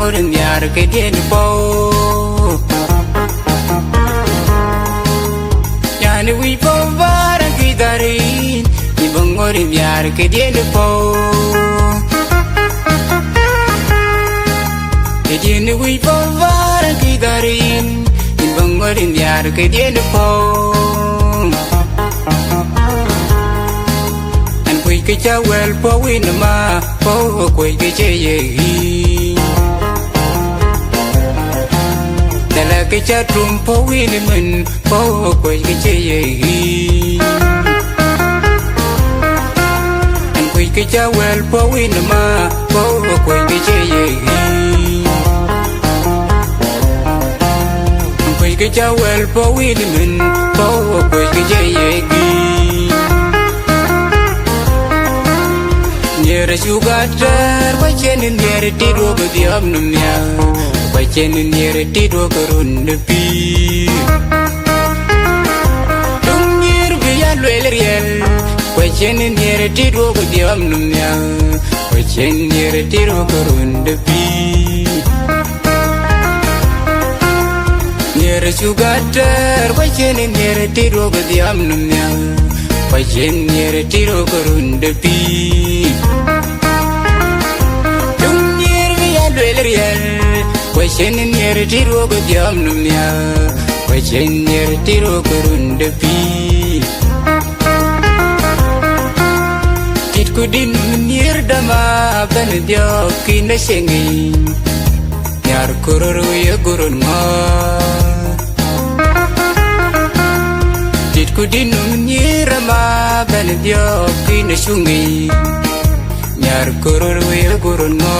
bangorin yar ke dien po yani wi po bara gidarin ni bangorin yar ke dien po dien wi po bara gidarin ni bangorin yar ke dien po cái cha well po win ma po quay cái che ye đây là cái cha trum po win mình po quay cái che ye anh quay cái cha well po win ma po quay cái che ye quay cái cha well po win mình po quay cái che ye Nyere sugatar bachenin nyere tido bediam numya bachenin nyere tido karun nepi dung nyere biya lwelriel bachenin nyere tido bediam numya bachenin nyere tido karun nepi nyere sugatar bachenin nyere tido bediam numya bachenin nyere tido karun nepi Wachenin yer tiro go diam numya wachen yer tiro kurun depi tit kudin yer dama ban dio kin sengi yar kururu ye gurun ma tit kudin yer ma ban dio kin sungi yar kururu ye gurun ma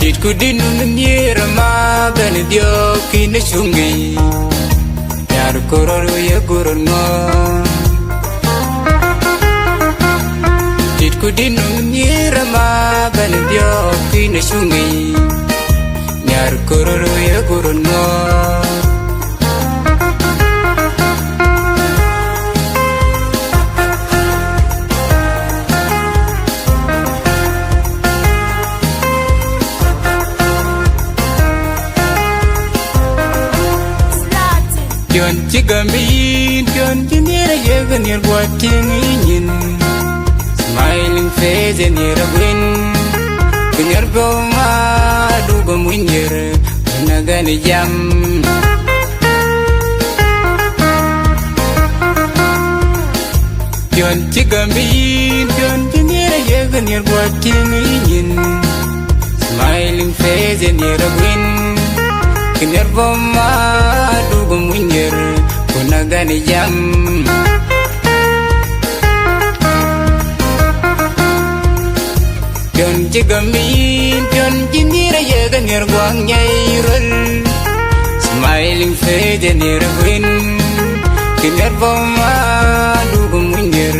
Tit kudin nyera ma ben dio kin sungi yar kororo ye gurno Tit kudin nyera ma ben dio kin sungi yar kororo ye gurno Yon chigamin yon jinira yegan yer watching in smiling face and yer win kun yer go ma du go mun yer nagan jam yon chigamin yon jinira yegan yer watching in smiling face and yer win kun yer go ma munyer kunagani jam pion jigamin pion jinira yegan yer gwang nyairul smiling face near win kiner boma dugu munyer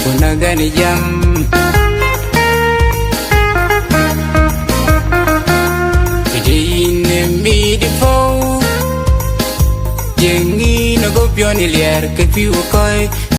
kunagani jam idine midi fo Yengi na go pion ilier ke piu koi